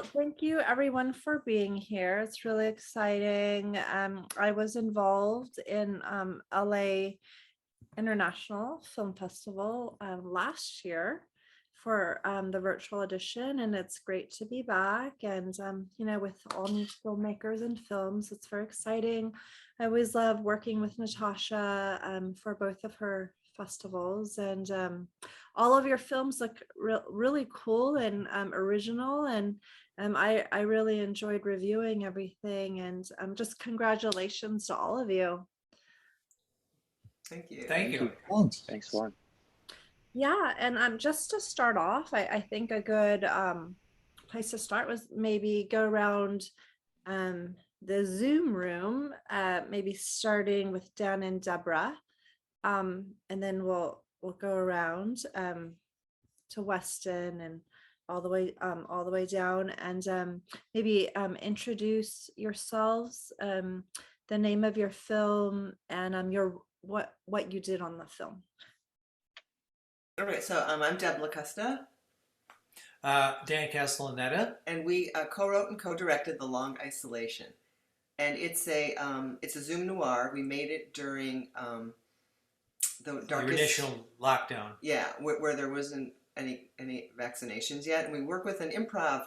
Well, thank you everyone for being here. It's really exciting. I was involved in LA International Film Festival last year for the virtual edition, and it's great to be back. And with all new filmmakers and films, it's very exciting. I always love working with Natasha for both of her festivals, and all of your films look really cool and original. And I really enjoyed reviewing everything. And just congratulations to all of you. Thank you. Thank you. Thanks. Thanks, Lauren. Yeah, and just to start off, I think a good place to start was maybe go around the Zoom room, maybe starting with Dan and Deborah, and then we'll go around to Weston and all the way down, and maybe introduce yourselves, the name of your film, and your what you did on the film. All right, so I'm Deb LaCosta, Dan Castellaneta. and we co-wrote and co-directed The Long Isolation, and it's a Zoom noir. We made it during the Your darkest initial lockdown. yeah, where there wasn't any vaccinations yet, and we work with an improv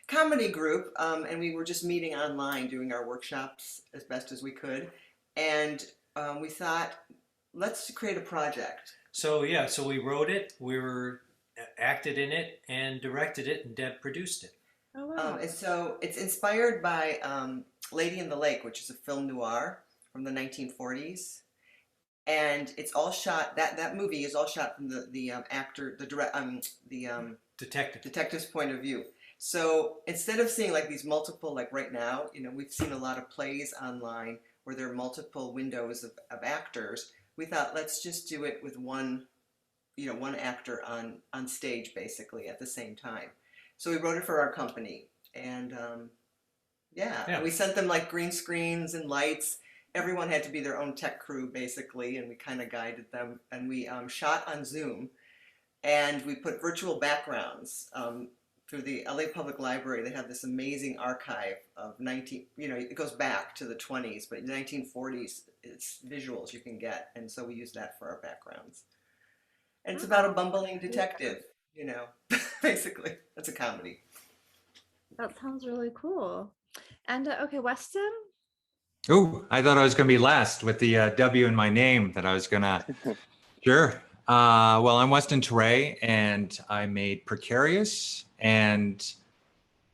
comedy group, and we were just meeting online, doing our workshops as best as we could, and we thought, let's create a project. So we wrote it, acted in it, and directed it, and Deb produced it. Oh wow. And so it's inspired by Lady in the Lake, which is a film noir from the 1940s, and it's all shot. That movie is all shot from the detective's point of view. So instead of seeing like these multiple, like right now, we've seen a lot of plays online where there are multiple windows of actors. We thought, let's just do it with one actor on stage basically at the same time. So we wrote it for our company, and and we sent them like green screens and lights. Everyone had to be their own tech crew basically, and we kind of guided them. And we shot on Zoom, and we put virtual backgrounds through the LA Public Library. They have this amazing archive of it goes back to the 20s, but 1940s, it's visuals you can get. And so we use that for our backgrounds. And it's about a bumbling detective, basically. That's a comedy. That sounds really cool. And okay, Weston. Oh, I thought I was going to be last with the W in my name that I was going to. Sure. Well, I'm Weston Teray, and I made Precarious. And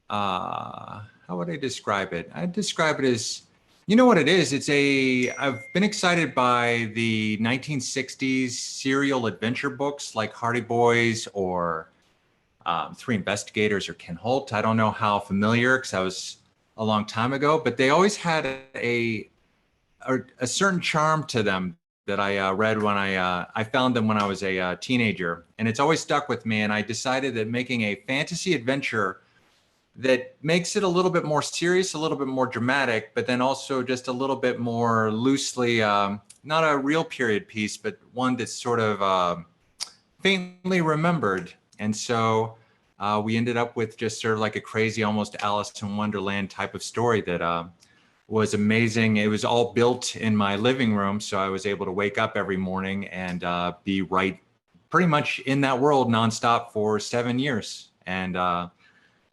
how would I describe it? I'd describe it as, you know what it is? I've been excited by the 1960s serial adventure books like Hardy Boys or Three Investigators or Ken Holt. I don't know how familiar, because that was a long time ago, but they always had a certain charm to them that I read when I found them when I was a teenager, and it's always stuck with me. And I decided that making a fantasy adventure that makes it a little bit more serious, a little bit more dramatic, but then also just a little bit more loosely, not a real period piece, but one that's sort of faintly remembered. And so we ended up with just sort of like a crazy, almost Alice in Wonderland type of story that was amazing. It was all built in my living room, so I was able to wake up every morning and be right pretty much in that world nonstop for 7 years. And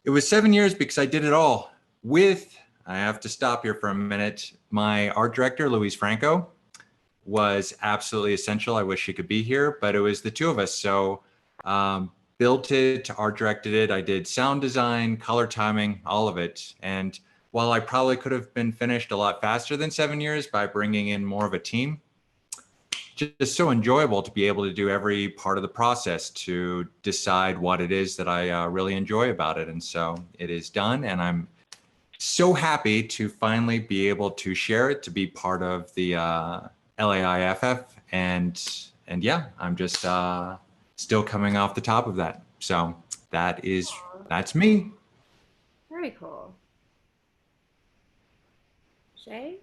it was 7 years because I did it all with, I have to stop here for a minute, my art director, Louise Franco, was absolutely essential. I wish she could be here, but it was the two of us. So built it, art directed it. I did sound design, color timing, all of it. And while I probably could have been finished a lot faster than 7 years by bringing in more of a team, just so enjoyable to be able to do every part of the process to decide what it is that I really enjoy about it. And so it is done, and I'm so happy to finally be able to share it, to be part of the LAIFF, and yeah, I'm just still coming off the top of that. So that's me. Very cool. Jay?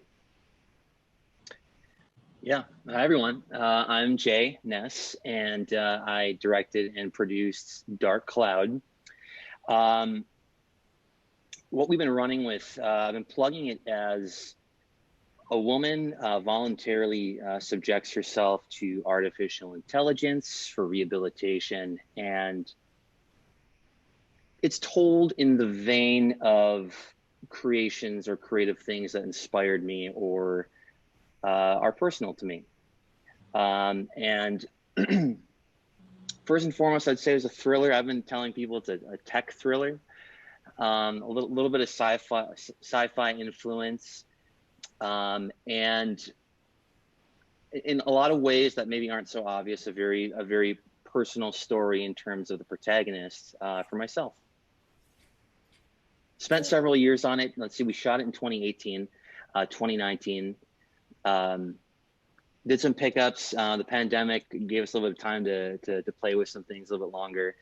Yeah, hi everyone. I'm Jay Ness, and I directed and produced Dark Cloud. what we've been running with, I've been plugging it as a woman voluntarily subjects herself to artificial intelligence for rehabilitation, and it's told in the vein of creations or creative things that inspired me or are personal to me. And first and foremost, I'd say it's a thriller. I've been telling people it's a tech thriller, a little bit of sci-fi influence, and in a lot of ways that maybe aren't so obvious, a very personal story in terms of the protagonist for myself. Spent several years on it. Let's see, we shot it in 2018, 2019. Did some pickups. The pandemic gave us a little bit of time to play with some things a little bit longer.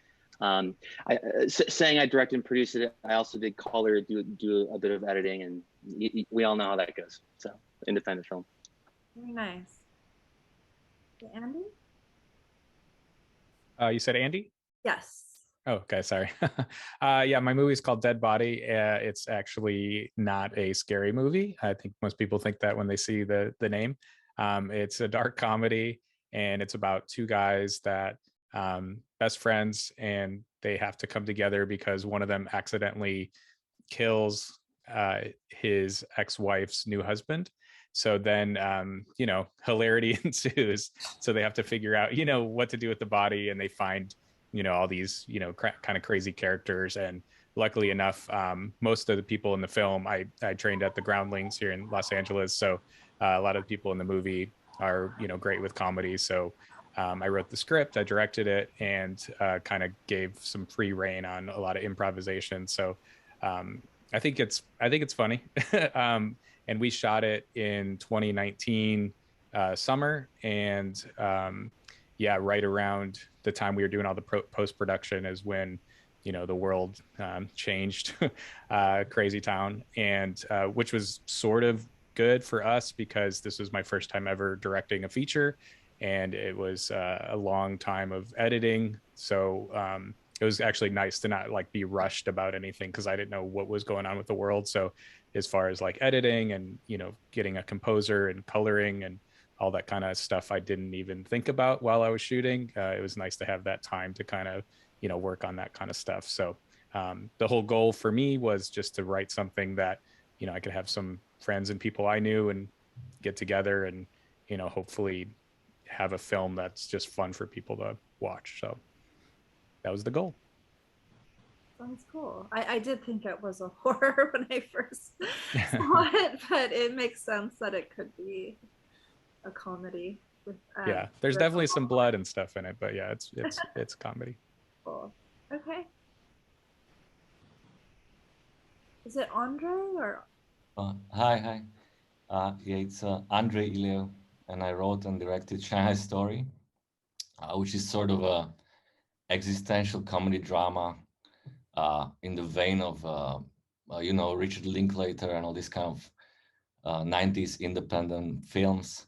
Saying I directed and produced it, I also did color, do a bit of editing, and we all know how that goes. So, independent film. Very nice. Okay, Andy? You said Andy? Yes. Oh, okay, sorry. Yeah, my movie is called Dead Body. It's actually not a scary movie. I think most people think that when they see the name. It's a dark comedy, and it's about two guys that best friends, and they have to come together because one of them accidentally kills his ex-wife's new husband. So then, hilarity ensues. So they have to figure out, what to do with the body, and they find, all these, kind of crazy characters. And luckily enough, most of the people in the film, I trained at the Groundlings here in Los Angeles. So a lot of people in the movie are, great with comedy. So I wrote the script, I directed it, and kind of gave some free reign on a lot of improvisation. So I think it's funny. And we shot it in 2019 summer, and right around the time we were doing all the post-production is when the world changed. Crazy town, and which was sort of good for us because this was my first time ever directing a feature, and it was a long time of editing. So it was actually nice to not be rushed about anything because I didn't know what was going on with the world. So as far as editing and getting a composer and coloring and all that kind of stuff, I didn't even think about while I was shooting. It was nice to have that time to kind of work on that kind of stuff. So the whole goal for me was just to write something that I could have some friends and people I knew and get together and hopefully have a film that's just fun for people to watch. So that was the goal. Sounds cool. I did think it was a horror when I first saw it, but it makes sense that it could be a comedy with yeah, there's definitely some blood and stuff in it, but yeah, it's comedy. Cool. Okay. Is it Andre or? Hi. Yeah, it's Andre Ilio, and I wrote and directed Shanghai Story, which is sort of a existential comedy drama in the vein of Richard Linklater and all these kind of 90s independent films.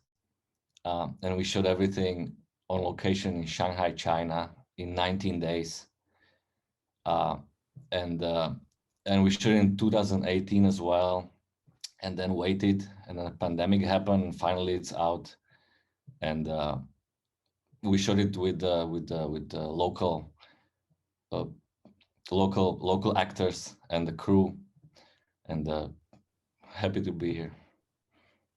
And we shot everything on location in Shanghai, China, in 19 days. And we shot in 2018 as well, and then waited, and then the pandemic happened, and finally it's out. And we shot it with local actors and the crew, and happy to be here.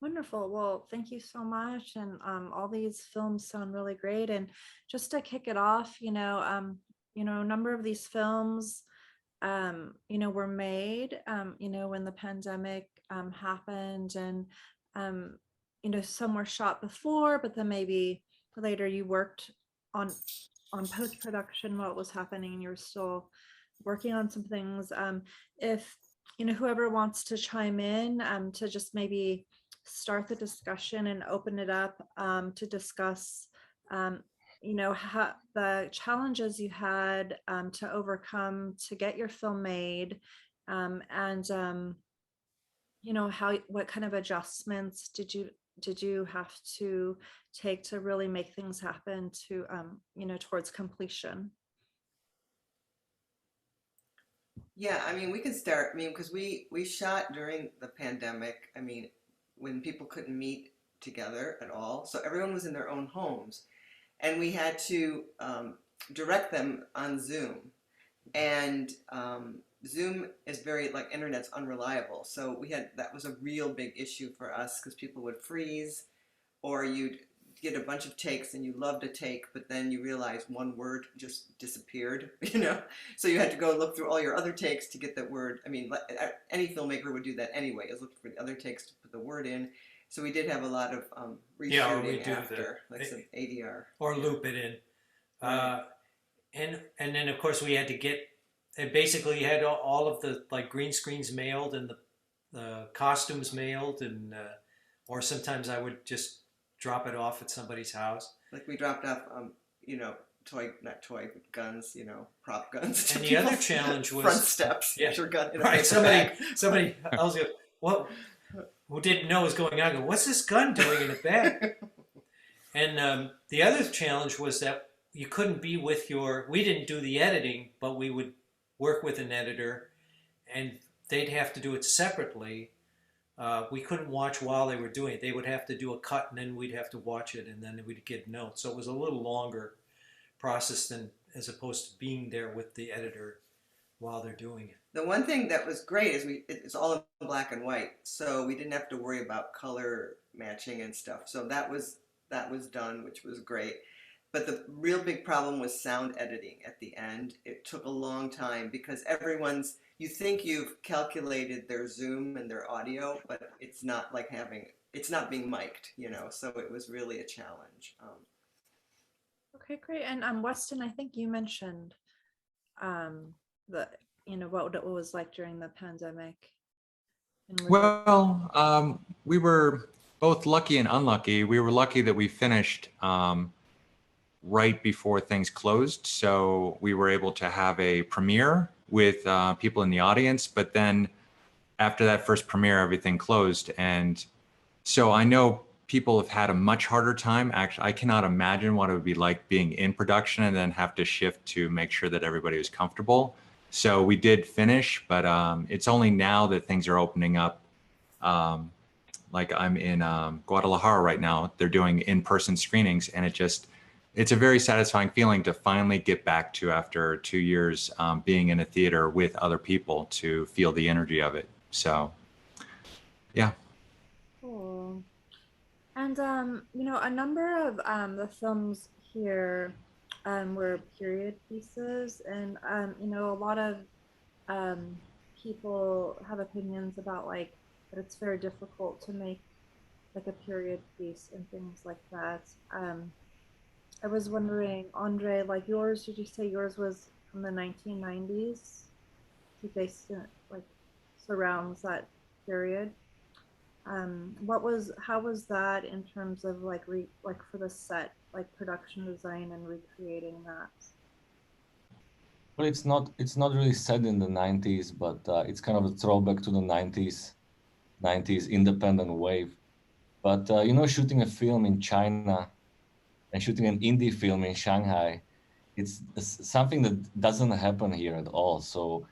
Wonderful. Well, thank you so much. And all these films sound really great. And just to kick it off, a number of these films, were made, when the pandemic happened, and some were shot before, but then maybe later you worked on post-production while it was happening, and you're still working on some things. If whoever wants to chime in to just maybe start the discussion and open it up to discuss how the challenges you had to overcome to get your film made, and what kind of adjustments did you have to take to really make things happen to towards completion? Yeah, I mean, we can start. I mean, because we shot during the pandemic. I mean, when people couldn't meet together at all, so everyone was in their own homes, and we had to direct them on Zoom. And Zoom is very like internet's unreliable, so we had that was a real big issue for us because people would freeze, or you'd get a bunch of takes and you loved a take, but then you realize one word just disappeared, you know? So you had to go look through all your other takes to get that word. I mean, any filmmaker would do that anyway, is look for the other takes to put the word in. So we did have a lot of Yeah, or we reshooting do after, the like some ADR. or loop it in. Right. And then of course we had to get, and basically you had all of the like green screens mailed and the costumes mailed, and or sometimes I would just drop it off at somebody's house. Like we dropped off, you know, not toy, but guns, you know, prop guns. To And the other people's challenge was front steps. yeah, Get your gun in a right. paper Somebody bag. somebody else goes, what? Who didn't know what was going on? Go, what's this gun doing in the bag? And the other challenge was that you couldn't be with your. We didn't do the editing, but we would work with an editor, and they'd have to do it separately. We couldn't watch while they were doing it. They would have to do a cut, and then we'd have to watch it, and then we'd get notes. So it was a little longer process than as opposed to being there with the editor while they're doing it. The one thing that was great is it's all in black and white, so we didn't have to worry about color matching and stuff. So that was done, which was great. But the real big problem was sound editing at the end. It took a long time because you think you've calculated their zoom and their audio, but it's not like it's not being mic'd, you know, so it was really a challenge. Okay, great. And Weston, I think you mentioned the what it was like during the pandemic. Well, we were both lucky and unlucky. We were lucky that we finished right before things closed, so we were able to have a premiere with people in the audience. But then after that first premiere, everything closed, and so I know people have had a much harder time. Actually, I cannot imagine what it would be like being in production and then have to shift to make sure that everybody was comfortable. So we did finish, but it's only now that things are opening up. Like I'm in Guadalajara right now. They're doing in-person screenings, and it's a very satisfying feeling to finally get back to, after 2 years being in a theater with other people, to feel the energy of it. So, yeah. Cool. And a number of the films here were period pieces, and a lot of people have opinions about like that it's very difficult to make like a period piece and things like that. I was wondering, Andre, like yours, did you say yours was from the 1990s? He based it like surrounds that period. How was that in terms of like for the set, like production design and recreating that? Well, it's not really set in the 90s, but it's kind of a throwback to the 90s independent wave. But shooting a film in China and shooting an indie film in Shanghai, it's something that doesn't happen here at all. So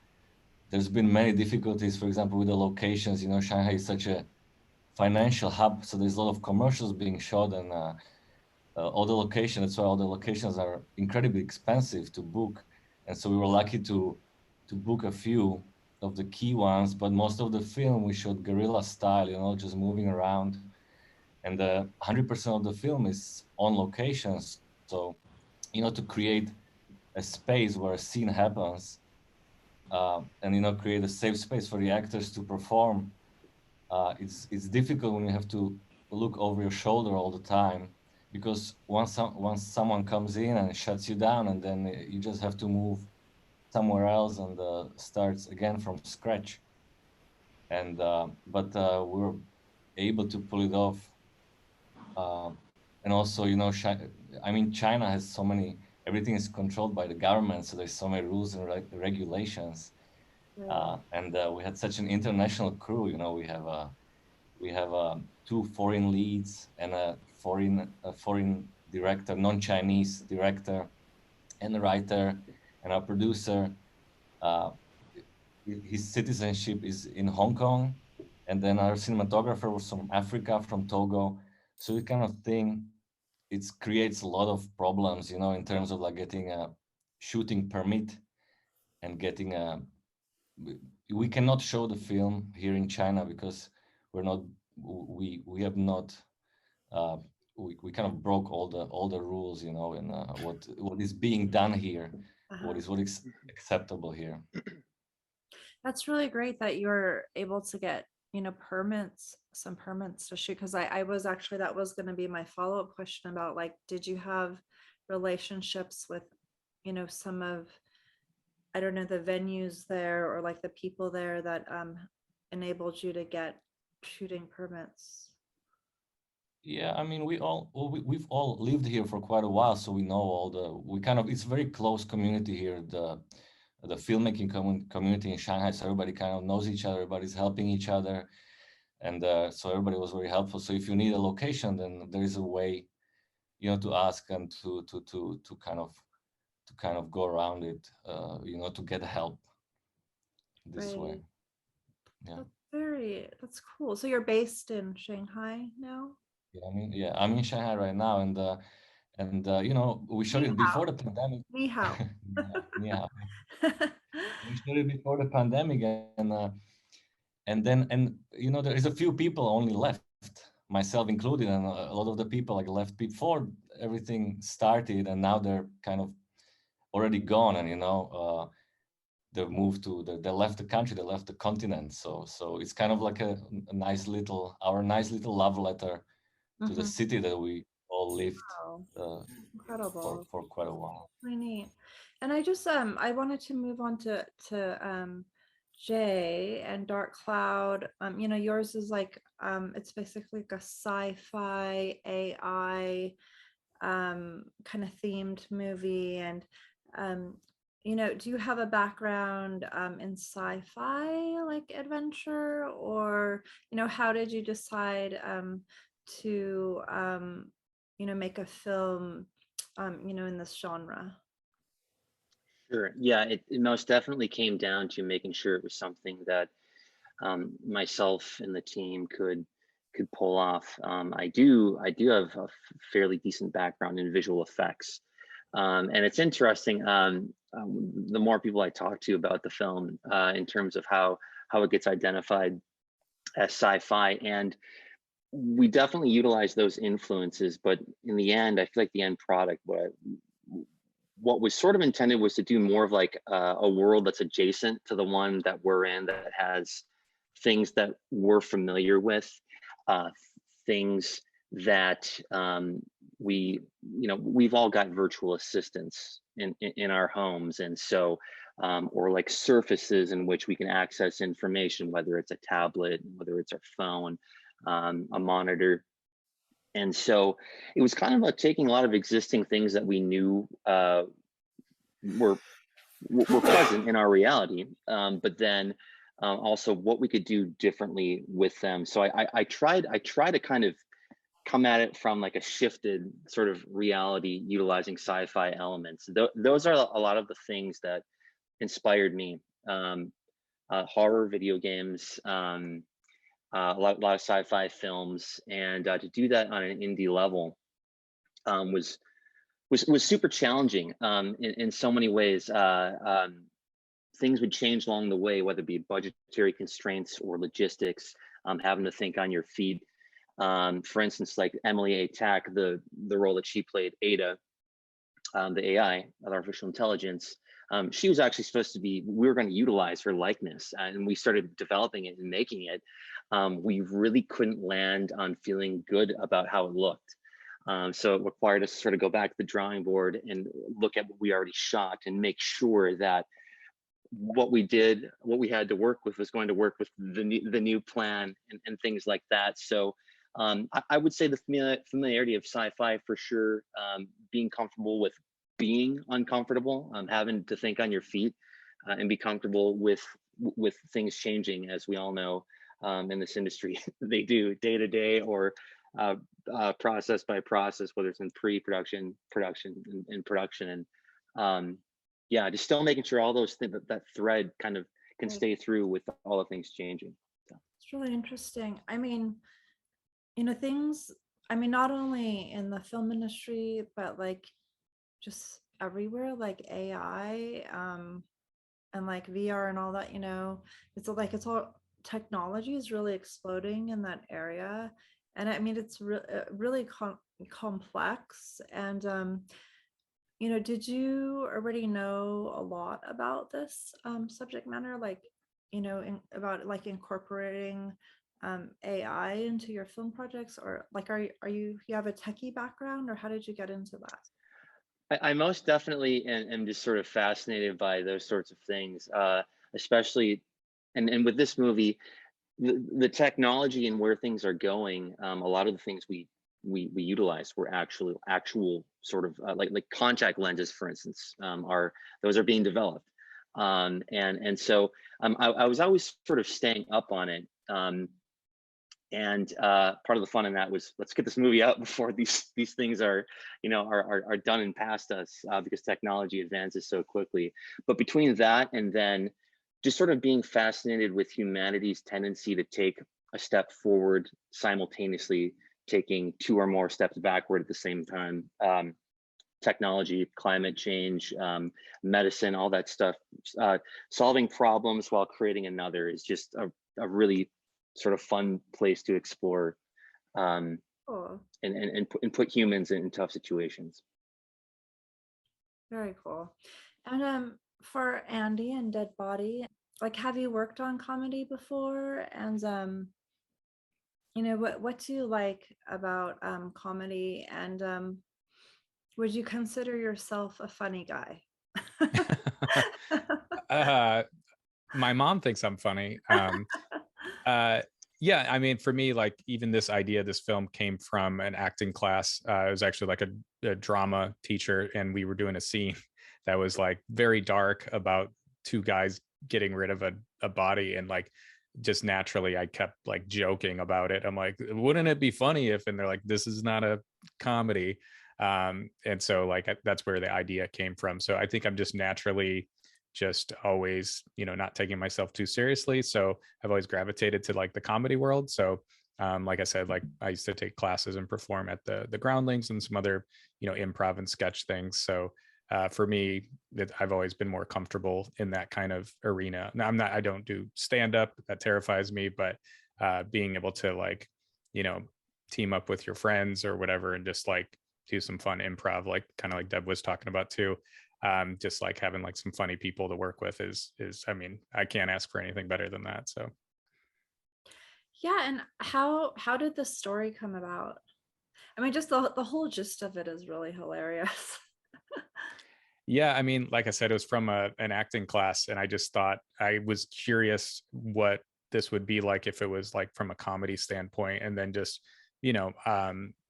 there's been many difficulties, for example, with the locations. Shanghai is such a financial hub, so there's a lot of commercials being shot, and all the locations. That's why all the locations are incredibly expensive to book. And so we were lucky to book a few of the key ones, but most of the film we shot guerrilla style, just moving around. And 100% of the film is on locations. So, to create a space where a scene happens, and create a safe space for the actors to perform. It's difficult when you have to look over your shoulder all the time, because once someone comes in and shuts you down, and then you just have to move somewhere else and starts again from scratch. And but we were able to pull it off. And also, China has so many. Everything is controlled by the government, so there's so many rules and regulations. And we had such an international crew. We have 2 foreign leads and a foreign director, non-Chinese director, and a writer, and our producer. his citizenship is in Hong Kong, and then our cinematographer was from Africa, from Togo. So it kind of thing, it creates a lot of problems, in terms of like getting a shooting permit and getting a. We cannot show the film here in China because we have not. Uh, we kind of broke all the rules, and what is being done here, Uh-huh. what is acceptable here. That's really great that you're able to get, some permits to shoot. Because I was actually, that was going to be my follow-up question about, like, did you have relationships with, some of, I don't know, the venues there, or like the people there that enabled you to get shooting permits? Yeah, I mean, we've all lived here for quite a while, so we know it's very close community here. The filmmaking community in Shanghai, so everybody kind of knows each other, everybody's helping each other, and so everybody was very helpful. So if you need a location, then there is a way, to ask and to kind of go around it, to get help this way. Right. Yeah. That's cool. So you're based in Shanghai now? Yeah, I'm in Shanghai right now, and we shot it before the pandemic. Ni hao. Yeah, we shot it before the pandemic, and then there is a few people only left, myself included, and a lot of the people like left before everything started, and now they're kind of already gone, and they moved they left the country, they left the continent. So it's kind of like our nice little love letter to the Mhm. city that we all lived Wow, incredible. for quite a while. Really neat. And I just I wanted to move on to Jay and Dark Cloud. Yours is like it's basically like a sci-fi AI kind of themed movie. And do you have a background in sci-fi, like adventure, or how did you decide to make a film in this genre? Sure. Yeah, it most definitely came down to making sure it was something that myself and the team could pull off. I do have a fairly decent background in visual effects, and it's interesting. The more people I talk to about the film, in terms of how it gets identified as sci-fi, and we definitely utilize those influences, but in the end, I feel like the end product, what was sort of intended was to do more of like a world that's adjacent to the one that we're in, that has things that we're familiar with, uh, things that we've all got virtual assistants in our homes, and so or like surfaces in which we can access information, whether it's a tablet, whether it's our phone, a monitor. And so it was kind of like taking a lot of existing things that we knew were present in our reality, but then also what we could do differently with them. So I try to kind of come at it from like a shifted sort of reality, utilizing sci-fi elements. Those are a lot of the things that inspired me. Horror video games, a lot of sci-fi films, and to do that on an indie level was super challenging in so many ways. Things would change along the way, whether it be budgetary constraints or logistics, having to think on your feet. For instance, like Emily A. Tack, the role that she played, Ada, the AI, artificial intelligence, she was actually supposed to be, we were going to utilize her likeness, and we started developing it and making it. We really couldn't land on feeling good about how it looked. So it required us to sort of go back to the drawing board and look at what we already shot and make sure that what we had to work with was going to work with the new plan and things like that. So I would say the familiarity of sci-fi for sure, being comfortable with being uncomfortable, having to think on your feet, and be comfortable with things changing, as we all know, in this industry. They do day to day, or process by process, whether it's in pre-production, production, and production. And yeah, just still making sure all those things, that thread kind of can Right. stay through with all the things changing. It's really interesting. I mean, things, I mean, not only in the film industry, but like just everywhere, like AI, and like VR and all that, it's all technology is really exploding in that area. And I mean, it's really complex. And, did you already know a lot about this subject matter? Like, about like incorporating AI into your film projects, or like, you have a techie background, or how did you get into that? I most definitely am just sort of fascinated by those sorts of things, especially, and with this movie, the technology and where things are going. A lot of the things we utilize were actual sort of like contact lenses, for instance, those are being developed, and so I was always sort of staying up on it. And part of the fun in that was, let's get this movie out before these things are done and past us, because technology advances so quickly. But between that and then just sort of being fascinated with humanity's tendency to take a step forward, simultaneously taking 2 or more steps backward at the same time. Technology, climate change, medicine, all that stuff, solving problems while creating another is just a really sort of fun place to explore, Cool. and put humans in tough situations. Very cool. And for Andy and Dead Body, like, have you worked on comedy before? And what do you like about comedy? And would you consider yourself a funny guy? My mom thinks I'm funny. Yeah, I mean, for me, like, even this idea, this film came from an acting class. It was actually like a drama teacher, and we were doing a scene that was like very dark about 2 guys getting rid of a body, and like just naturally I kept like joking about it. I'm like, wouldn't it be funny if, and they're like, this is not a comedy. And so like that's where the idea came from. So I think I'm just naturally just always, not taking myself too seriously. So I've always gravitated to like the comedy world. So like I said, like I used to take classes and perform at the Groundlings and some other, improv and sketch things. So for me, I've always been more comfortable in that kind of arena. Now I don't do stand up. That terrifies me, but being able to like, team up with your friends or whatever and just like do some fun improv, like kind of like Deb was talking about too. Just like having like some funny people to work with is I mean, I can't ask for anything better than that. So Yeah, and how did the story come about? I mean, just the whole gist of it is really hilarious. yeah, I mean, like I said, it was from an acting class, and I just thought, I was curious what this would be like if it was like from a comedy standpoint. And then just,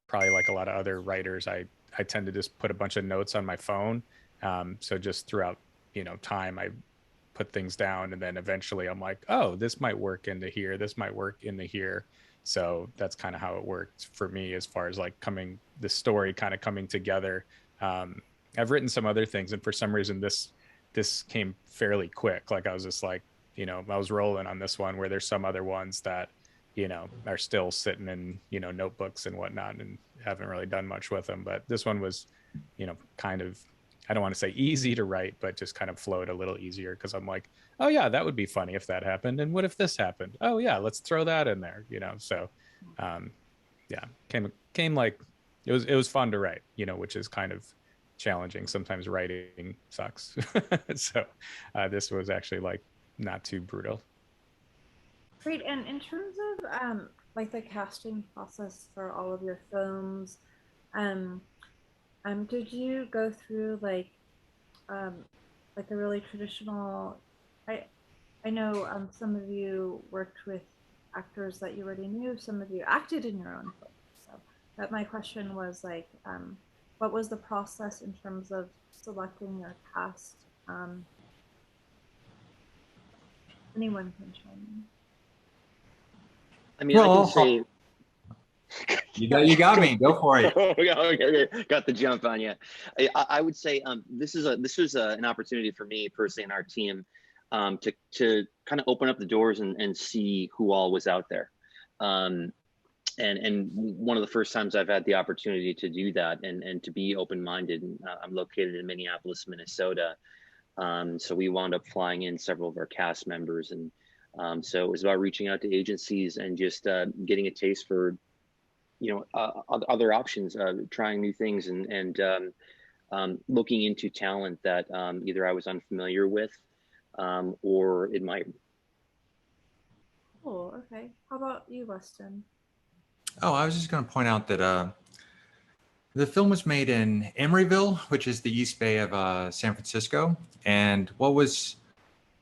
probably like a lot of other writers, I tend to just put a bunch of notes on my phone. So just throughout, time, I put things down, and then eventually I'm like, oh, this might work into here. This might work into here. So that's kind of how it worked for me, as far as like the story kind of coming together. I've written some other things, and for some reason this came fairly quick. Like I was just like, I was rolling on this one, where there's some other ones that, are still sitting in, notebooks and whatnot, and haven't really done much with them. But this one was, kind of, I don't want to say easy to write, but just kind of flowed a little easier, because I'm like, oh yeah, that would be funny if that happened. And what if this happened? Oh yeah, let's throw that in there, So yeah, came like, it was fun to write, which is kind of challenging. Sometimes writing sucks. So this was actually like not too brutal. Great. And in terms of like the casting process for all of your films, um, did you go through like a really traditional? I know some of you worked with actors that you already knew. Some of you acted in your own films. So that my question was like, what was the process in terms of selecting your cast? Anyone can chime in. I mean, I Well, can say. You got me. Go for it. Okay. Got the jump on you. I would say this was an opportunity for me personally and our team to kind of open up the doors and see who all was out there. And one of the first times I've had the opportunity to do that and to be open-minded. I'm located in Minneapolis, Minnesota. So we wound up flying in several of our cast members. And so it was about reaching out to agencies and just getting a taste for, other options, trying new things and looking into talent that either I was unfamiliar with or admired. Cool. Okay. How about you, Weston? Oh, I was just going to point out that the film was made in Emeryville, which is the East Bay of San Francisco. And what was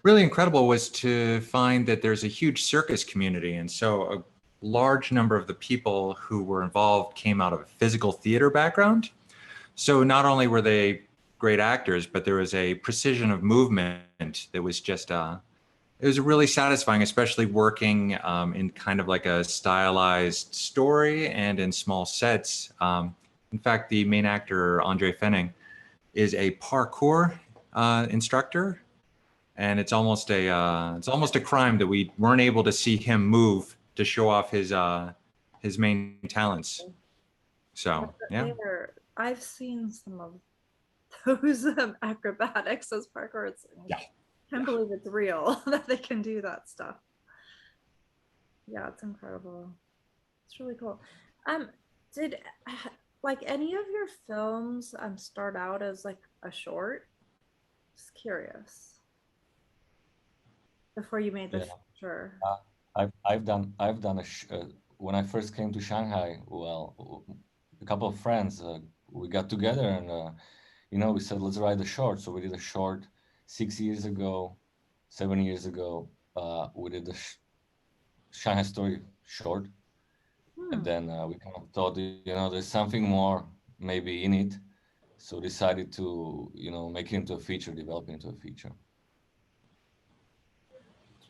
really incredible was to find that there's a huge circus community. And so a large number of the people who were involved came out of a physical theater background. So not only were they great actors, but there was a precision of movement that was just, it was really satisfying, especially working in kind of like a stylized story and in small sets. In fact, the main actor, Andre Fenning, is a parkour instructor. And it's almost a crime that we weren't able to see him move to show off his main talents. So, yeah. I've seen some of those acrobatics as parkour. Yeah. Can't believe it's real that they can do that stuff. Yeah, it's incredible. It's really cool. Did like any of your films start out as like a short? Just curious. Before you made the feature. I've done when I first came to Shanghai. Well, a couple of friends we got together and we said let's write a short. So we did a short 6 years ago, 7 years ago. We did the Shanghai Story short, and then we kind of thought there's something more maybe in it, so decided to make it into a feature, develop it into a feature.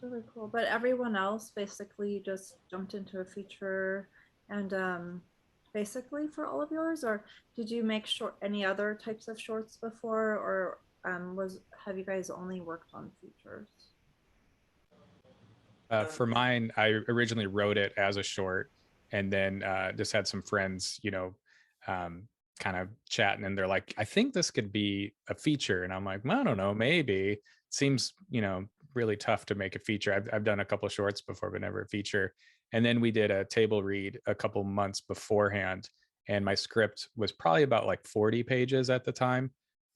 Really cool. But everyone else basically just jumped into a feature and basically for all of yours, or did you make any other types of shorts before, or have you guys only worked on features? For mine, I originally wrote it as a short and then just had some friends, kind of chatting, and they're like, I think this could be a feature. And I'm like, well, I don't know, maybe. It seems, really tough to make a feature. I've done a couple of shorts before, but never a feature. And then we did a table read a couple months beforehand, and my script was probably about like 40 pages at the time.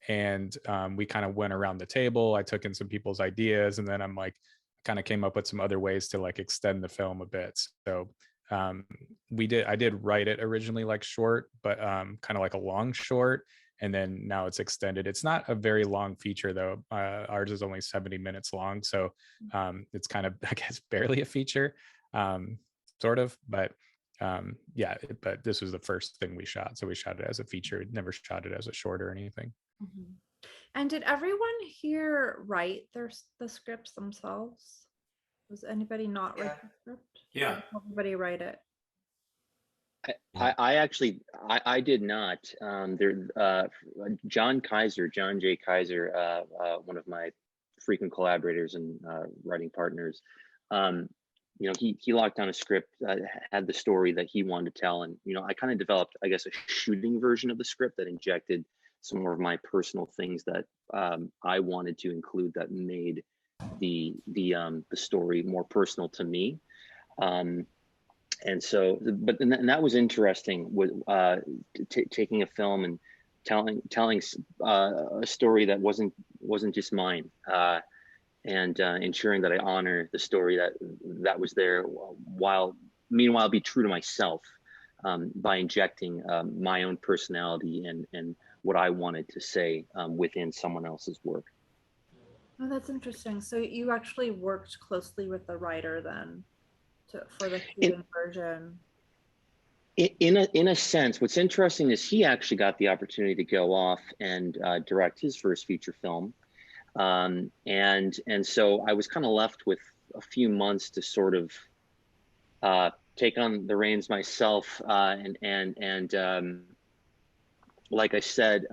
And we kind of went around the table. I took in some people's ideas, and then I'm like, kind of came up with some other ways to like extend the film a bit. So I did write it originally like short, but kind of like a long short. And then now it's extended. It's not a very long feature though. Ours is only 70 minutes long. So it's kind of, I guess, barely a feature, sort of, but but this was the first thing we shot. So we shot it as a feature, never shot it as a short or anything. Mm-hmm. And did everyone here write the scripts themselves? Was anybody not write the script? Yeah. Or did everybody write it? I actually did not. John J. Kaiser, one of my frequent collaborators and writing partners, he locked down a script, had the story that he wanted to tell, and I kind of developed, I guess, a shooting version of the script that injected some more of my personal things that I wanted to include that made the story more personal to me. And so, and that was interesting with taking a film and telling a story that wasn't just mine, and ensuring that I honor the story that was there, while meanwhile be true to myself, by injecting my own personality and what I wanted to say within someone else's work. Oh, that's interesting. So you actually worked closely with the writer then for the shooting version. In a sense, what's interesting is he actually got the opportunity to go off and direct his first feature film, and so I was kind of left with a few months to sort of take on the reins myself, and like I said,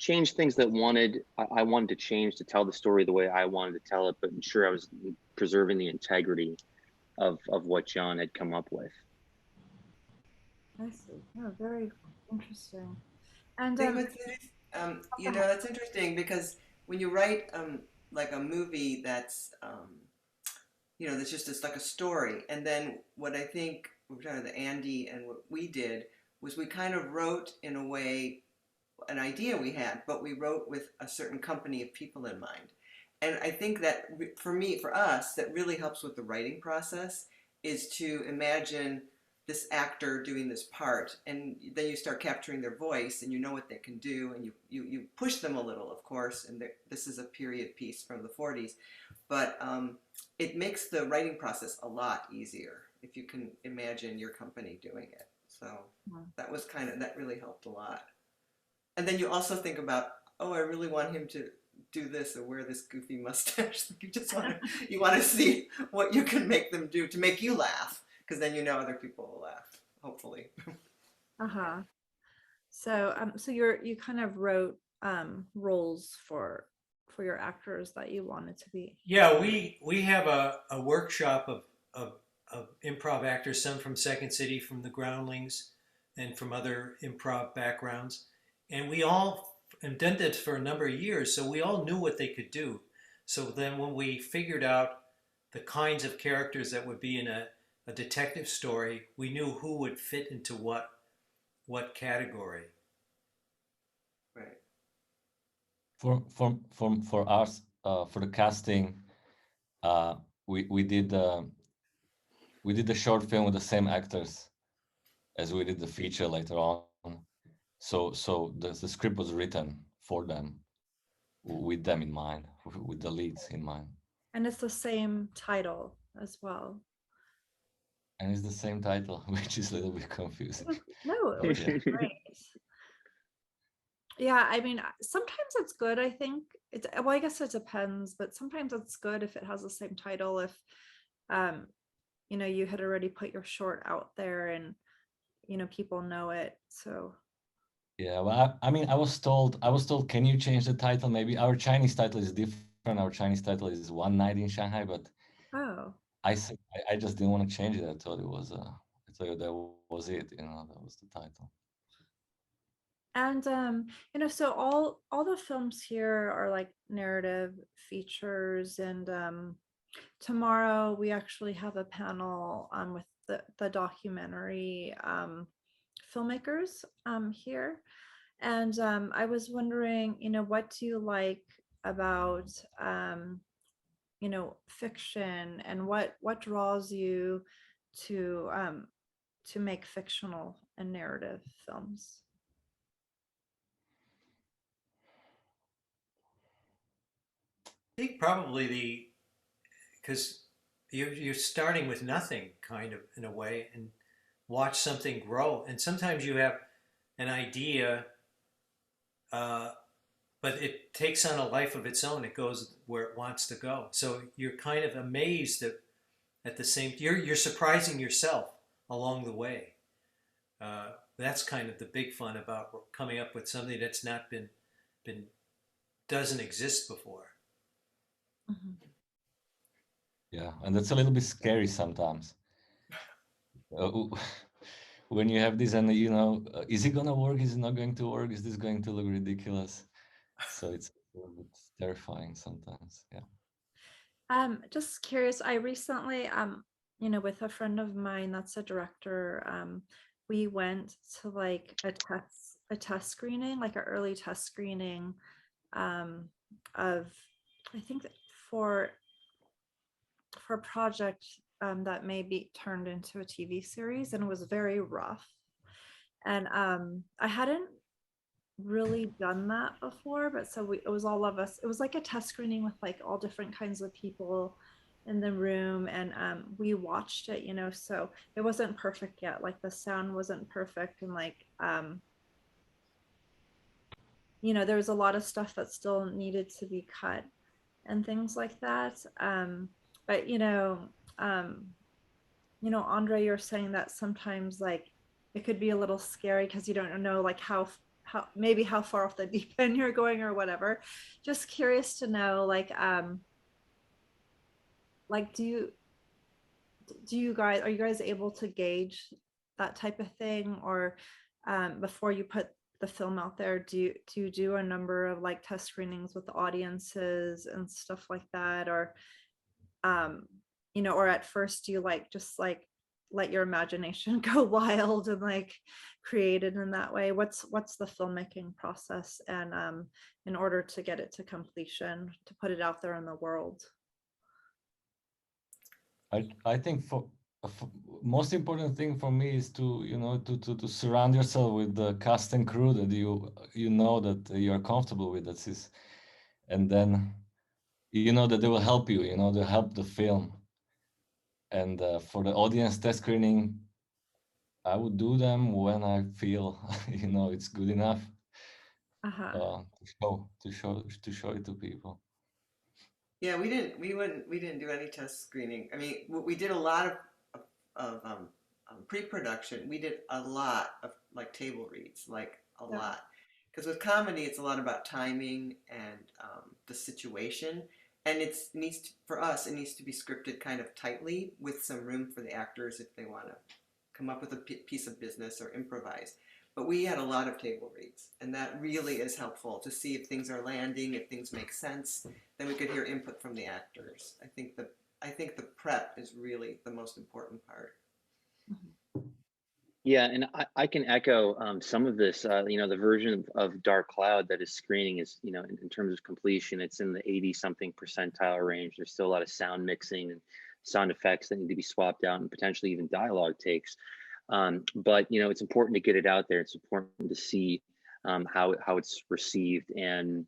change things that I wanted to change to tell the story the way I wanted to tell it, but ensure I was preserving the integrity of what John had come up with. I see. Oh, very interesting. And Think what's you know, that's interesting because when you write like a movie that's you know, that's just like a story, and then what I think we're talking about Andy and what we did was we kind of wrote in a way an idea we had, but we wrote with a certain company of people in mind. And I think that for me, for us, that really helps with the writing process is to imagine this actor doing this part, and then you start capturing their voice, and you know what they can do, and you push them a little, of course. And this is a period piece from the 40s, but it makes the writing process a lot easier if you can imagine your company doing it. So that was that really helped a lot. And then you also think about, oh, I really want him to do this or wear this goofy mustache. You just want to see what you can make them do to make you laugh, because then you know other people will laugh, hopefully. uh-huh. So so you kind of wrote roles for your actors that you wanted to be. Yeah, we have a workshop of improv actors, some from Second City, from the Groundlings, and from other improv backgrounds. And we all and done this for a number of years, so we all knew what they could do. So then when we figured out the kinds of characters that would be in a detective story, we knew who would fit into what category. Right. For us, for the casting, we did the short film with the same actors as we did the feature later on. So the script was written for them, with them in mind, with the leads in mind. And it's the same title as well. And it's the same title, which is a little bit confusing. No, it was Yeah. great. Yeah, I mean, sometimes it's good, I think. Well, I guess it depends, but sometimes it's good if it has the same title, if you know, you had already put your short out there and you know, people know it. So Yeah, well, I mean, I was told, can you change the title? Maybe our Chinese title is different. Our Chinese title is One Night in Shanghai, but oh. I said I just didn't want to change it. I thought it was I thought that was it, you know, that was the title. And you know, so all the films here are like narrative features, and tomorrow we actually have a panel with the documentary filmmakers here. And I was wondering, you know, what do you like about you know, fiction, and what draws you to make fictional and narrative films? I think probably because you're starting with nothing, kind of, in a way, and watch something grow. And sometimes you have an idea, but it takes on a life of its own. It goes where it wants to go. So you're kind of amazed at the same. You're surprising yourself along the way. That's kind of the big fun about coming up with something that's not been doesn't exist before. Mhm. Yeah, and that's a little bit scary sometimes. When you have this, and you know, is it gonna work? Is it not going to work? Is this going to look ridiculous? So it's a little bit terrifying sometimes. Yeah. Just curious, I recently you know, with a friend of mine that's a director, we went to like a test screening, like an early test screening of, I think that for a project that may be turned into a TV series, and it was very rough. And I hadn't really done that before, but so it was all of us. It was like a test screening with like all different kinds of people in the room, and we watched it, you know, so it wasn't perfect yet. Like the sound wasn't perfect, and like you know, there was a lot of stuff that still needed to be cut and things like that. But you know, Andre, you're saying that sometimes like it could be a little scary because you don't know like how maybe how far off the deep end you're going or whatever. Just curious to know, like do you guys, are you guys able to gauge that type of thing, or before you put the film out there, do you do a number of like test screenings with the audiences and stuff like that, or you know, or at first do you like just like let your imagination go wild and like create it in that way? What's the filmmaking process, and in order to get it to completion, to put it out there in the world? I think for most important thing for me is to, you know, to surround yourself with the cast and crew that you know that you are comfortable with. That's is, and then you know that they will help you. You know, they help the film. And for the audience test screening, I would do them when I feel you know it's good enough to show it to people. Yeah, we didn't do any test screening. I mean, we did a lot of pre-production. We did a lot of like table reads, like a lot. Because with comedy, it's a lot about timing and the situation, and for us, it needs to be scripted kind of tightly with some room for the actors if they want to come up with a piece of business or improvise. But we had a lot of table reads, and that really is helpful to see if things are landing, if things make sense. Then we could hear input from the actors. I think the prep is really the most important part. Yeah, and I can echo some of this. You know, the version of Dark Cloud that is screening is, you know, in terms of completion, it's in the 80-something percentile range. There's still a lot of sound mixing and sound effects that need to be swapped out, and potentially even dialogue takes. But you know, it's important to get it out there. It's important to see how it's received, and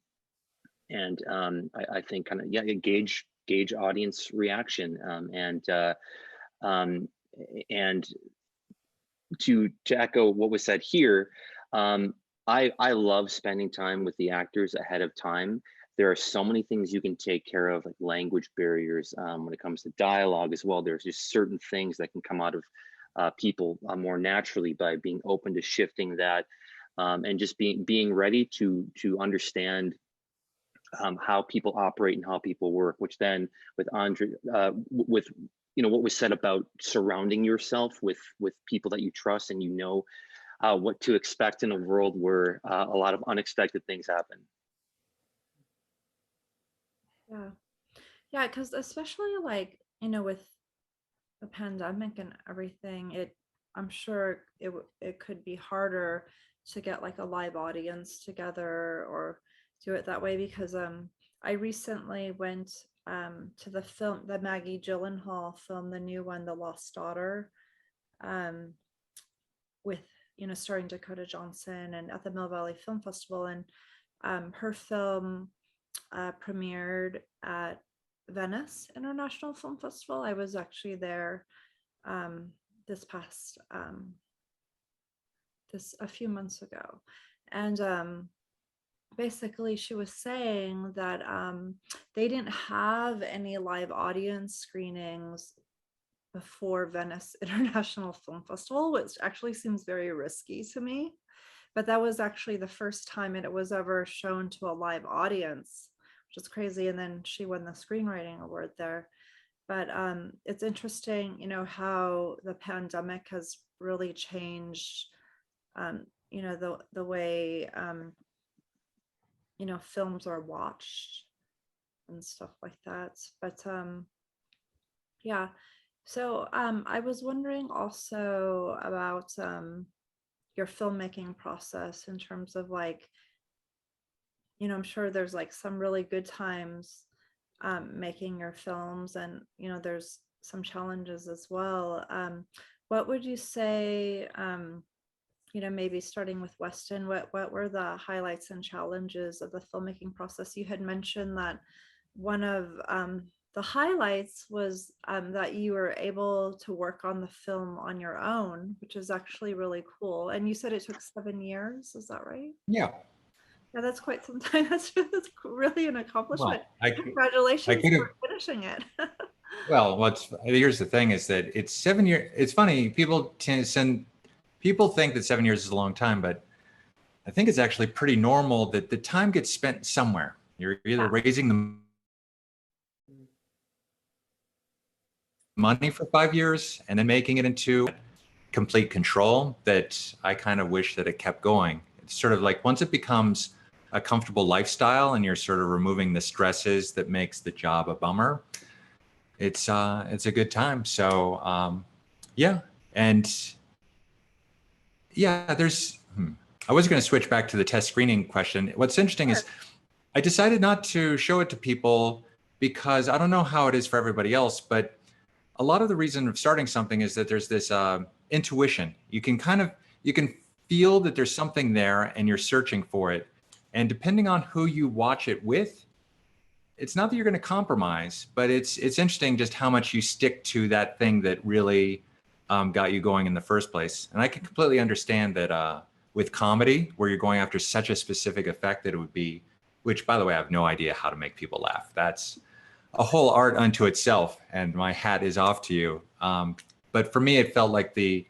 I think kind of gauge audience reaction, and to echo what was said here, I love spending time with the actors ahead of time. There are so many things you can take care of, like language barriers when it comes to dialogue as well. There's just certain things that can come out of people more naturally by being open to shifting that, and just being ready to understand how people operate and how people work. Which then, with Andre, with you know what was said about surrounding yourself with people that you trust and you know what to expect in a world where a lot of unexpected things happen. Yeah, because especially like, you know, with the pandemic and everything, I'm sure it could be harder to get like a live audience together or do it that way, because I recently went to the Maggie Gyllenhaal film, the new one, The Lost Daughter, with, you know, starring Dakota Johnson, and at the Mill Valley Film Festival, and her film premiered at Venice International Film Festival. I was actually there this past a few months ago, and basically she was saying that they didn't have any live audience screenings before Venice International Film Festival, which actually seems very risky to me. But that was actually the first time it was ever shown to a live audience, which is crazy. And then she won the screenwriting award there. But it's interesting, you know, how the pandemic has really changed, you know, the way, you know, films are watched and stuff like that. But yeah, so I was wondering also about your filmmaking process in terms of like, you know, I'm sure there's like some really good times making your films, and you know, there's some challenges as well. What would you say, you know, maybe starting with Weston, what were the highlights and challenges of the filmmaking process? You had mentioned that one of the highlights was that you were able to work on the film on your own, which is actually really cool. And you said it took 7 years, is that right? Yeah. Yeah, that's quite some time. That's really an accomplishment. Well, Congratulations for finishing it. Well, here's the thing is that it's 7 years. It's funny. People think that 7 years is a long time, but I think it's actually pretty normal that the time gets spent somewhere. You're either raising the money for 5 years and then making it into complete control, that I kind of wish that it kept going. It's sort of like once it becomes a comfortable lifestyle and you're sort of removing the stresses that makes the job a bummer, it's a good time. So yeah, and yeah, there's I was going to switch back to the test screening question. What's interesting is I decided not to show it to people because I don't know how it is for everybody else, but a lot of the reason of starting something is that there's this intuition. You can feel that there's something there and you're searching for it. And depending on who you watch it with, it's not that you're going to compromise, but it's interesting just how much you stick to that thing that really got you going in the first place. And I can completely understand that with comedy, where you're going after such a specific effect that it would be, which by the way, I have no idea how to make people laugh. That's a whole art unto itself, and my hat is off to you. But for me, it felt like the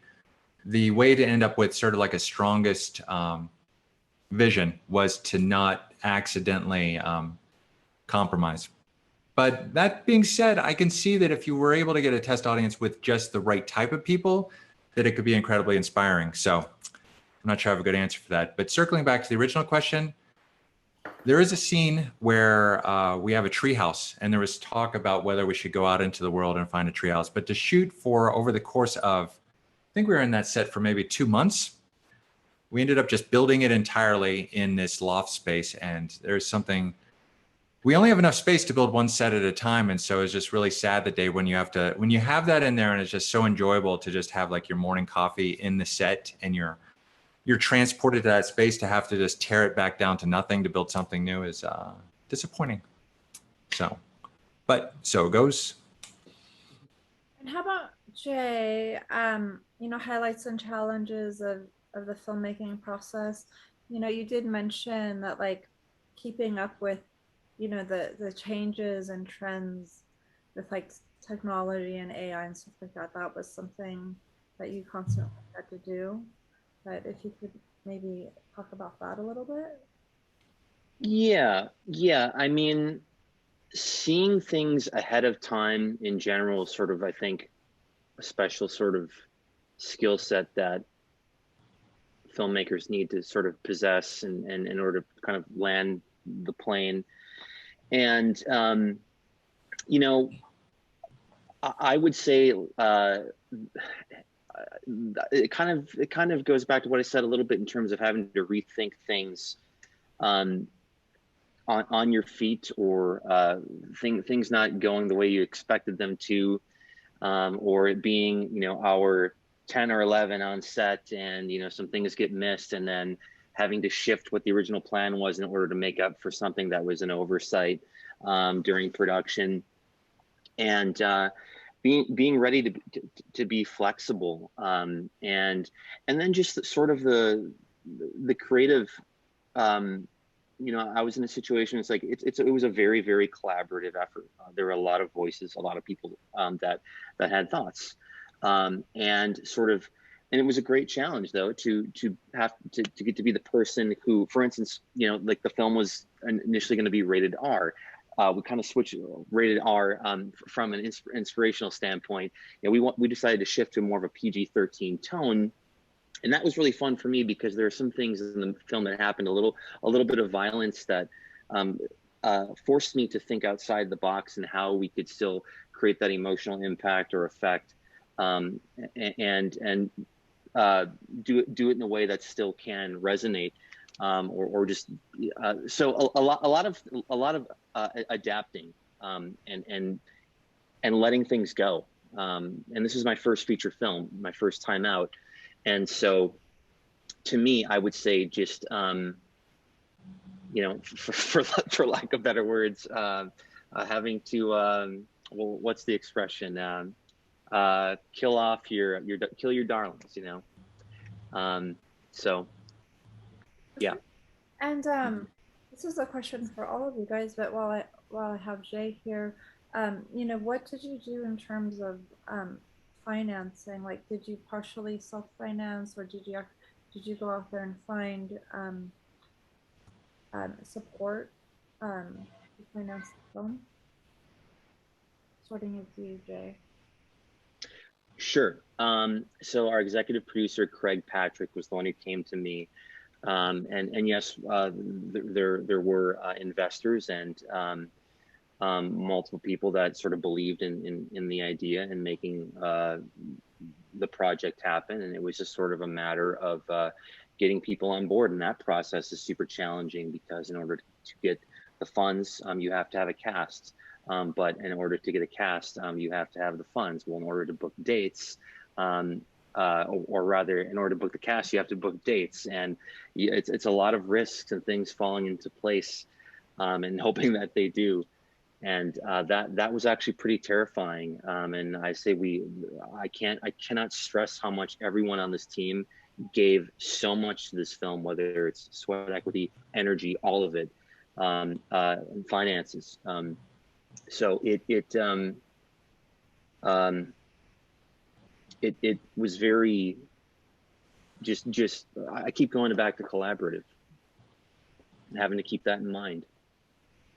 way to end up with sort of like a strongest vision was to not accidentally compromise. But that being said, I can see that if you were able to get a test audience with just the right type of people, that it could be incredibly inspiring. So I'm not sure I have a good answer for that. But circling back to the original question, there is a scene where we have a treehouse, and there was talk about whether we should go out into the world and find a treehouse. But to shoot for over the course of, I think we were in that set for maybe 2 months, we ended up just building it entirely in this loft space. And there's something, we only have enough space to build one set at a time. And so it's just really sad the day when you have that in there, and it's just so enjoyable to just have like your morning coffee in the set, and you're transported to that space. To have to just tear it back down to nothing to build something new is disappointing. But so it goes. And how about Jay? Highlights and challenges of the filmmaking process. You did mention that like keeping up with, the changes and trends with like technology and AI and stuff like that. That was something that you constantly had to do. But if you could maybe talk about that a little bit. Yeah. I mean, seeing things ahead of time in general, sort of, I think, a special sort of skill set that filmmakers need to sort of possess and in order to kind of land the plane. And, I would say it kind of goes back to what I said a little bit in terms of having to rethink things on your feet, or things not going the way you expected them to, or it being hour 10 or 11 on set, and some things get missed, and then having to shift what the original plan was in order to make up for something that was an oversight during production, and being ready to be flexible, and then just sort of the creative. I was in a situation. It's like it was a very, very collaborative effort. There were a lot of voices, a lot of people that had thoughts, and sort of. And it was a great challenge, though, to have to get to be the person who, for instance, like the film was initially going to be rated R. We kind of switched rated R from an inspirational standpoint. We decided to shift to more of a PG-13 tone, and that was really fun for me because there are some things in the film that happened, a little bit of violence that forced me to think outside the box and how we could still create that emotional impact or effect, and do it in a way that still can resonate, or just so a lot of adapting, and letting things go. And this is my first feature film, my first time out, and so to me, I would say just for lack of better words, having to well, what's the expression? Kill your darlings, so yeah. And this is a question for all of you guys, but while I have Jay here, what did you do in terms of financing? Like, did you partially self-finance, or did you did you go out there and find support to finance the film? Starting with you, Jay. Sure. So our executive producer, Craig Patrick, was the one who came to me. And yes, there were investors and multiple people that sort of believed in the idea and making the project happen. And it was just sort of a matter of getting people on board. And that process is super challenging because in order to get the funds, you have to have a cast. But in order to get a cast, you have to have the funds. Well, in order to book dates, or rather, in order to book the cast, you have to book dates, and it's a lot of risks and things falling into place, and hoping that they do. And that was actually pretty terrifying. And I cannot stress how much everyone on this team gave so much to this film, whether it's sweat equity, energy, all of it, and finances. So it was very just I keep going back to collaborative and having to keep that in mind.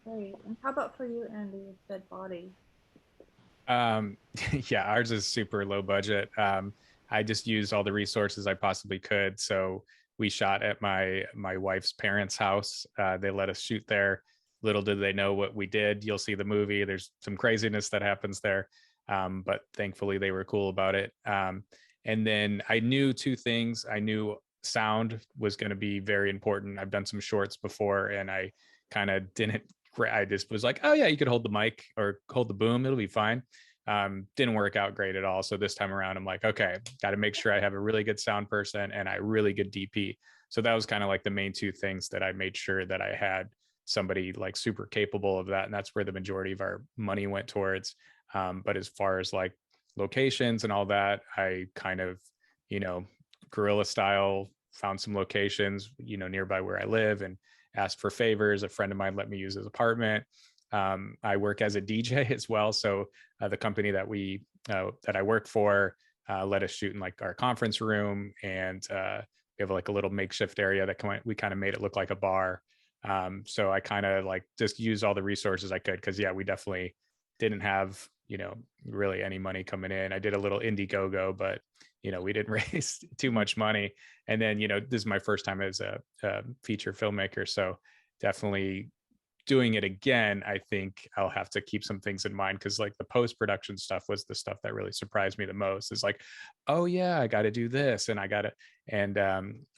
Great. And how about for you, Andy, with Dead Body? Yeah, ours is super low budget. I just used all the resources I possibly could. So we shot at my wife's parents' house. They let us shoot there. Little did they know what we did. You'll see the movie. There's some craziness that happens there, but thankfully they were cool about it. And then I knew two things. I knew sound was going to be very important. I've done some shorts before, and I kind of didn't. I just was like, oh yeah, you could hold the mic or hold the boom. It'll be fine. Didn't work out great at all. So this time around, I'm like, okay, got to make sure I have a really good sound person and a really good DP. So that was kind of like the main two things that I made sure that I had somebody like super capable of that. And that's where the majority of our money went towards. But as far as like locations and all that, I kind of, guerrilla style found some locations, nearby where I live and asked for favors. A friend of mine let me use his apartment. I work as a DJ as well. So the company that I work for let us shoot in like our conference room, and we have like a little makeshift area that we kind of made it look like a bar. So I kind of like just used all the resources I could, because we definitely didn't have really any money coming in. I did a little Indiegogo, but we didn't raise too much money. And then this is my first time as a feature filmmaker, so definitely doing it again, I think I'll have to keep some things in mind, because like the post-production stuff was the stuff that really surprised me the most. It's like, oh yeah, I got to do this, and I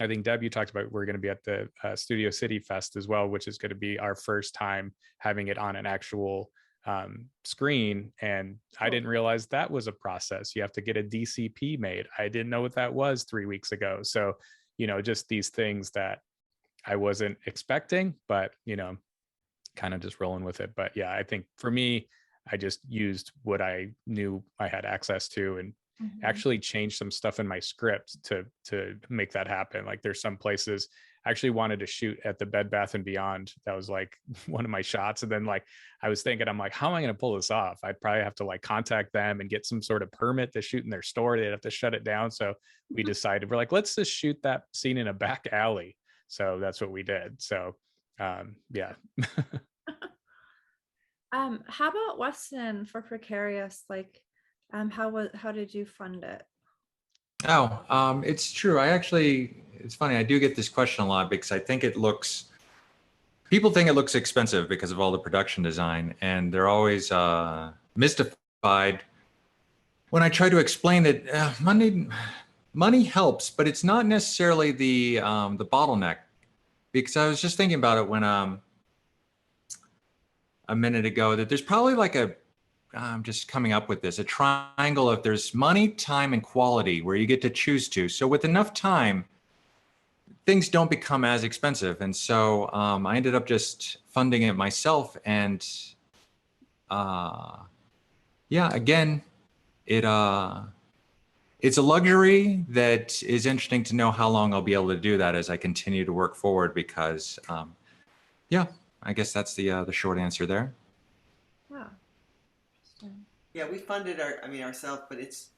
think Deb, you talked about we're going to be at the Studio City Fest as well, which is going to be our first time having it on an actual screen. And I didn't realize that was a process. You have to get a DCP made. I didn't know what that was 3 weeks ago. So, just these things that I wasn't expecting, but, kind of just rolling with it. But yeah, I think for me, I just used what I knew I had access to, and actually changed some stuff in my script to make that happen. Like there's some places I actually wanted to shoot at the Bed Bath and Beyond. That was like one of my shots. And then like, I was thinking, I'm like, how am I going to pull this off? I'd probably have to like contact them and get some sort of permit to shoot in their store. They'd have to shut it down. So we decided, we're like, let's just shoot that scene in a back alley. So that's what we did. So yeah. How about Weston for Precarious? Like, how did you fund it? Oh, it's true. It's funny. I do get this question a lot because I think people think it looks expensive because of all the production design, and they're always mystified when I try to explain that money helps, but it's not necessarily the bottleneck. Because I was just thinking about it when a minute ago, that there's probably like I'm just coming up with this, a triangle of there's money, time, and quality where you get to choose to. So with enough time, things don't become as expensive. And so I ended up just funding it myself. And again, it's a luxury that is interesting to know how long I'll be able to do that as I continue to work forward, because I guess that's the short answer there. Yeah. Interesting. Yeah, we funded ourselves, but it's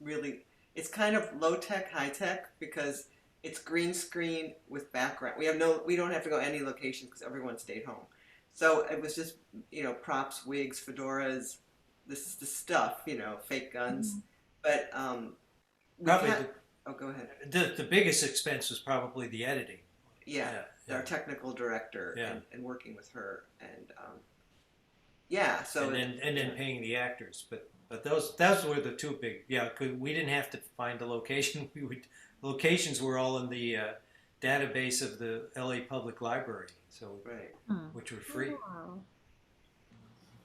kind of low tech, high tech, because it's green screen with background. We don't have to go any location because everyone stayed home. So it was just, props, wigs, fedoras, the stuff, fake guns. But we Probably had, oh, go ahead. the biggest expense was probably the editing. Yeah, Yeah. our technical director Yeah. and working with her and yeah. So and then paying the actors, but those were the two big, yeah. 'Cause we didn't have to find the location. Locations were all in the database of the LA Public Library, so right. which were free. Wow.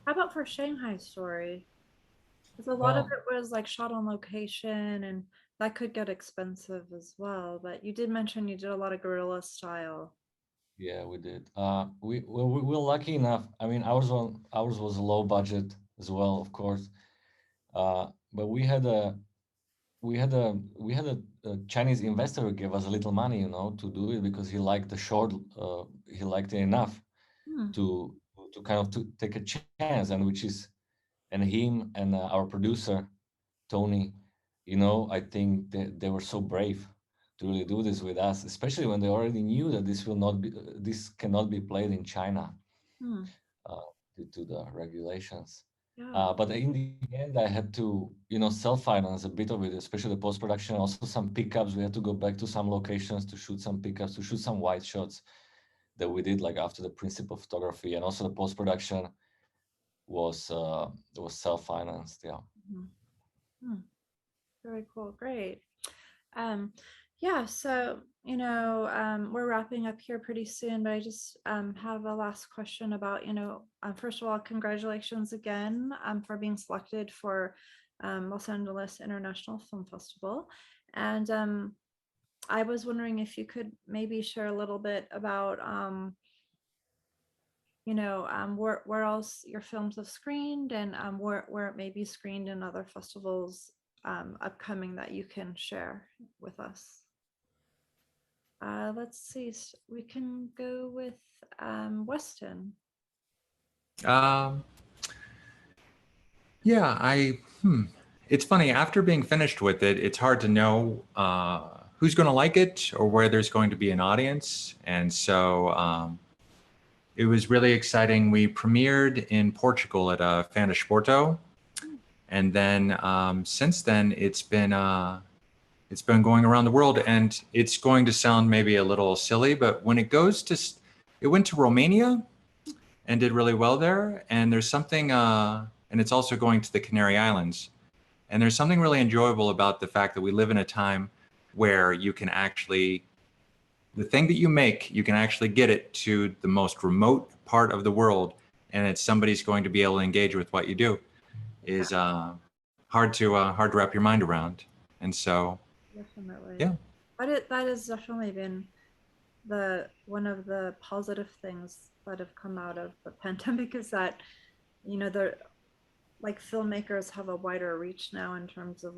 How about for Shanghai Story? Because a lot of Well, it was like shot on location, and that could get expensive as well. But you did mention you did a lot of guerrilla style. yeah, we did. We were lucky enough. I mean, ours was low budget as well, of course. But we had a Chinese investor who gave us a little money, to do it because he liked the short. He liked it enough Hmm. to kind of to take a chance, and him and our producer Tony, I think they were so brave to really do this with us, especially when they already knew that this cannot be played in China Hmm. due to the regulations. Yeah. But in the end, I had to, self-finance a bit of it, especially the post-production, also some pickups. We had to go back to some locations to shoot some pickups, to shoot some wide shots that we did like after the principal photography, and also the post-production was self-financed. Yeah. Mhm. Hmm. Very cool. Great. Um, yeah, so we're wrapping up here pretty soon, but I just have a last question about, first of all, congratulations again for being selected for Los Angeles International Film Festival. And I was wondering if you could maybe share a little bit about where else your films have screened, and where it may be screened in other festivals upcoming that you can share with us. Let's see. We can go with Weston. Um, yeah, it's funny. After being finished with it, it's hard to know who's going to like it or where there's going to be an audience. And so it was really exciting. We premiered in Portugal at Fantasporto, and then since then it's been going around the world. And it's going to sound maybe a little silly, but when it went to Romania and did really well there. And there's something, and it's also going to the Canary Islands. And there's something really enjoyable about the fact that we live in a time where you can actually, the thing that you make, you can actually get it to the most remote part of the world, and it's somebody's going to be able to engage with what you do is hard to wrap your mind around. And so, Definitely. yeah. That has definitely been one of the positive things that have come out of the pandemic, is that the filmmakers have a wider reach now in terms of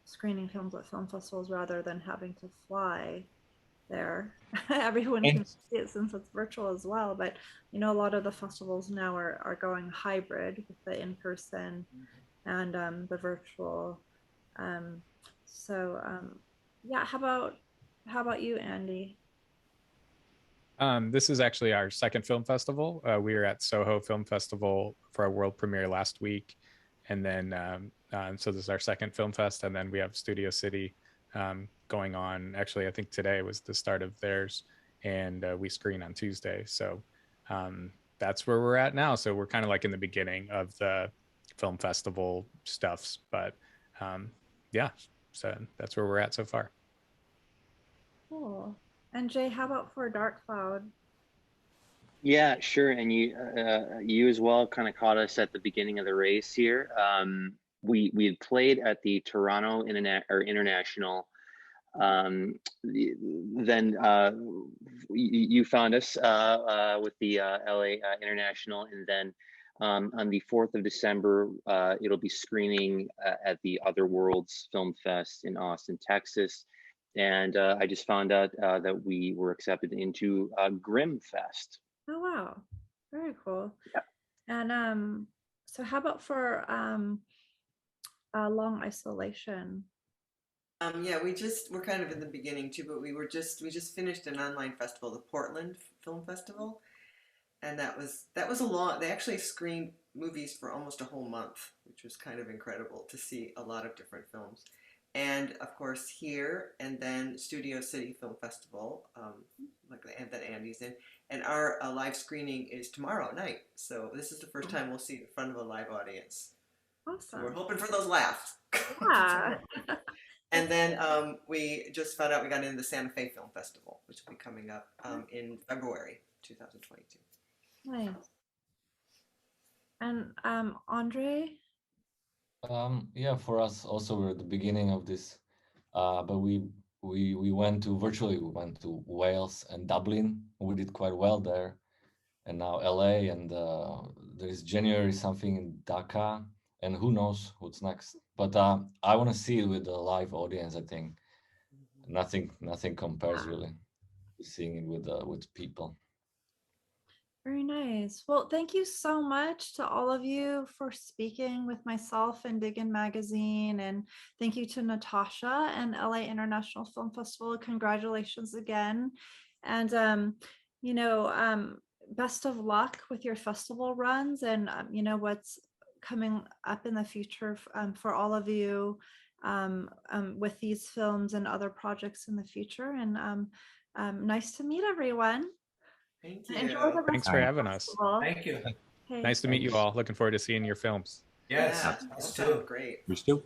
screening films at film festivals rather than having to fly there. Everyone And- can see it since it's virtual as well, but a lot of the festivals now are going hybrid with the in-person and the virtual. Yeah, how about you, Andy? This is actually our second film festival. We were at Soho Film Festival for our world premiere last week. And then, so this is our second film fest. And then we have Studio City going on. Actually, I think today was the start of theirs, and we screen on Tuesday. So that's where we're at now. So we're kind of like in the beginning of the film festival stuffs. But yeah, so that's where we're at so far. Cool. And Jay, how about for Dark Cloud? Yeah, sure. And you as well kind of caught us at the beginning of the race here. We had played at the Toronto International. Then you found us with the LA International, and then on the 4th of December, it'll be screening at the Other Worlds Film Fest in Austin, Texas. And I just found out that we were accepted into Grimm Fest. Oh wow, very cool. Yeah. And so how about for Long Isolation? Yeah, we're kind of in the beginning too, but we just finished an online festival, the Portland Film Festival, and that was a long. They actually screened movies for almost a whole month, which was kind of incredible to see a lot of different films. And of course here, and then Studio City Film Festival, that Andy's in, and our live screening is tomorrow night. So this is the first time we'll see it in front of a live audience. So we're Awesome. hoping for those laughs. Yeah. And then we just found out we got into the Santa Fe Film Festival, which will be coming up in February 2022. Nice. And Andre? Yeah, for us also we're at the beginning of this, but we went to virtually we went to Wales and Dublin. We did quite well there, and now LA, and there is January something in Dhaka, and who knows what's next. But I want to see it with a live audience. I think nothing compares really to seeing it with people. Very nice. Well, thank you so much to all of you for speaking with myself and Diggin Magazine. And thank you to Natasha and LA International Film Festival. Congratulations again. And, best of luck with your festival runs and, what's coming up in the future for all of you with these films and other projects in the future. And nice to meet everyone. Thank Enjoy you. the rest Thanks of for the having us. festival. Thank you. Okay. Nice to meet you all. Looking forward to seeing your films. Yes, Yeah, us that too. sounds great. Yours too.